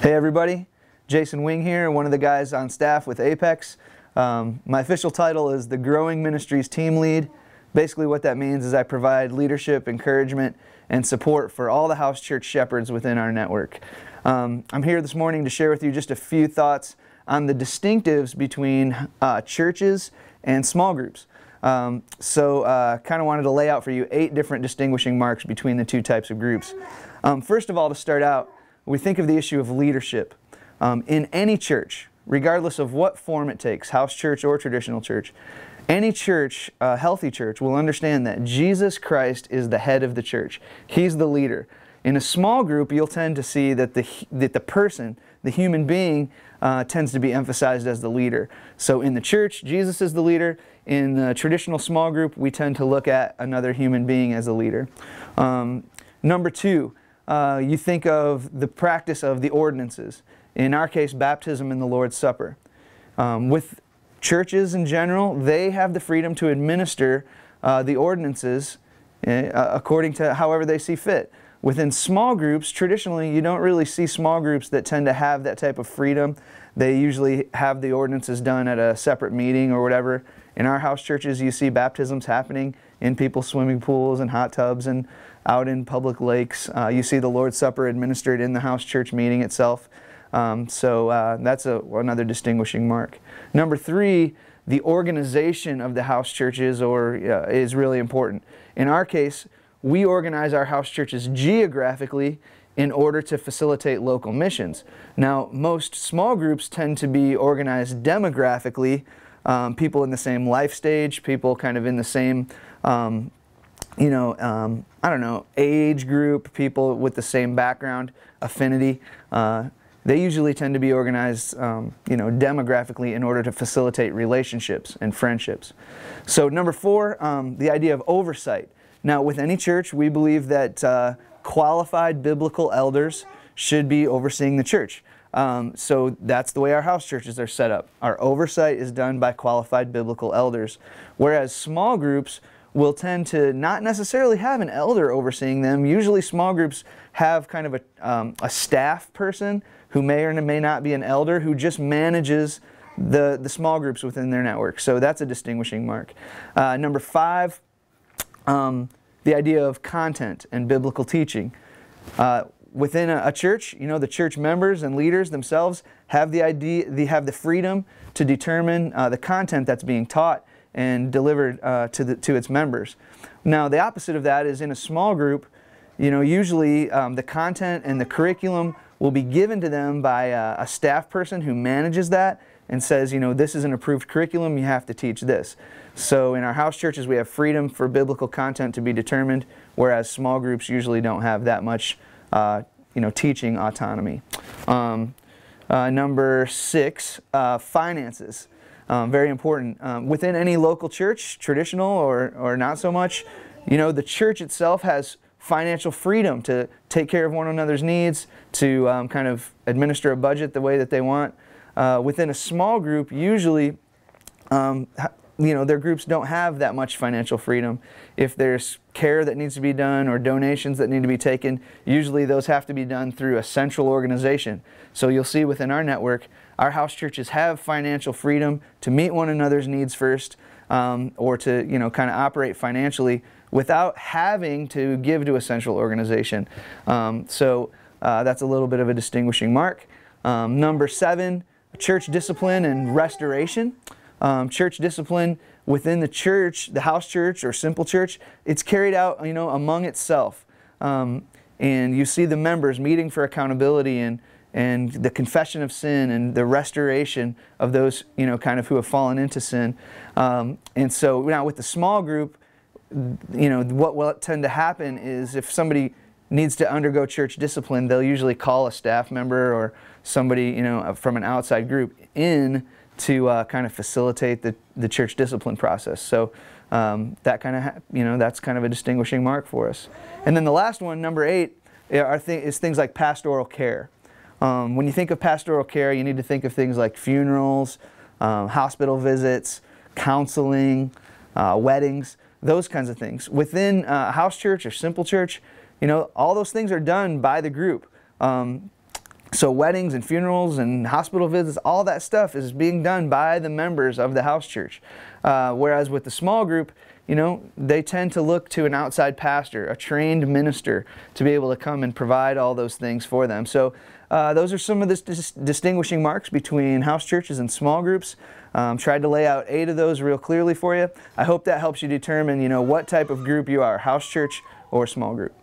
Hey everybody, Jason Wing here, one of the guys on staff with Apex. My official title is the Growing Ministries Team Lead. Basically what that means is I provide leadership, encouragement, and support for all the house church shepherds within our network. I'm here this morning to share with you just a few thoughts on the distinctives between churches and small groups. Kind of wanted to lay out for you 8 different distinguishing marks between the two types of groups. First of all, to start out, we think of the issue of leadership. In any church, regardless of what form it takes, house church or traditional church, any church, healthy church, will understand that Jesus Christ is the head of the church. He's the leader. In a small group, you'll tend to see that the person, the human being, tends to be emphasized as the leader. So in the church, Jesus is the leader. In the traditional small group, we tend to look at another human being as a leader. Number 2, you think of the practice of the ordinances. In our case, baptism and the Lord's Supper. With churches in general, they have the freedom to administer the ordinances according to however they see fit. Within small groups, traditionally, you don't really see small groups that tend to have that type of freedom. They usually have the ordinances done at a separate meeting or whatever. In our house churches, you see baptisms happening in people's swimming pools and hot tubs and out in public lakes. You see the Lord's Supper administered in the house church meeting itself. That's another distinguishing mark. Number 3, the organization of the house churches is really important. In our case, we organize our house churches geographically in order to facilitate local missions. Now, most small groups tend to be organized demographically, people in the same life stage, people kind of in the same, I don't know, age group, people with the same background, affinity. They usually tend to be organized, demographically in order to facilitate relationships and friendships. So number 4, the idea of oversight. Now, with any church, we believe that qualified biblical elders should be overseeing the church. So that's the way our house churches are set up. Our oversight is done by qualified biblical elders, whereas small groups will tend to not necessarily have an elder overseeing them. Usually small groups have kind of a staff person who may or may not be an elder who just manages the small groups within their network. So that's a distinguishing mark. Number 5, the idea of content and biblical teaching. Within a church, the church members and leaders themselves have the freedom to determine the content that's being taught and delivered to its members. Now, the opposite of that is in a small group, usually the content and the curriculum will be given to them by a staff person who manages that and says, this is an approved curriculum, you have to teach this. So in our house churches, we have freedom for biblical content to be determined, whereas small groups usually don't have that much teaching autonomy. Number 6, finances. Very important. Within any local church, traditional or not so much, the church itself has financial freedom to take care of one another's needs, to kind of administer a budget the way that they want. Within a small group, usually, their groups don't have that much financial freedom. If there's care that needs to be done or donations that need to be taken, usually those have to be done through a central organization. So you'll see within our network, our house churches have financial freedom to meet one another's needs first, or to kind of operate financially without having to give to a central organization. That's a little bit of a distinguishing mark. Number 7, church discipline and restoration. Church discipline within the church, the house church or simple church, it's carried out, among itself. And you see the members meeting for accountability and the confession of sin and the restoration of those, kind of who have fallen into sin. And so now with the small group, what will tend to happen is if somebody needs to undergo church discipline, they'll usually call a staff member or somebody, from an outside group in to kind of facilitate the church discipline process. So that kind of, that's kind of a distinguishing mark for us. And then the last one, number 8, is things like pastoral care. When you think of pastoral care, you need to think of things like funerals, hospital visits, counseling, weddings, those kinds of things. Within a house church or simple church, all those things are done by the group. So weddings and funerals and hospital visits, all that stuff is being done by the members of the house church. Whereas with the small group, you know, they tend to look to an outside pastor, a trained minister, to be able to come and provide all those things for them. So those are some of the distinguishing marks between house churches and small groups. Tried to lay out 8 of those real clearly for you. I hope that helps you determine, you know, what type of group you are, house church or small group.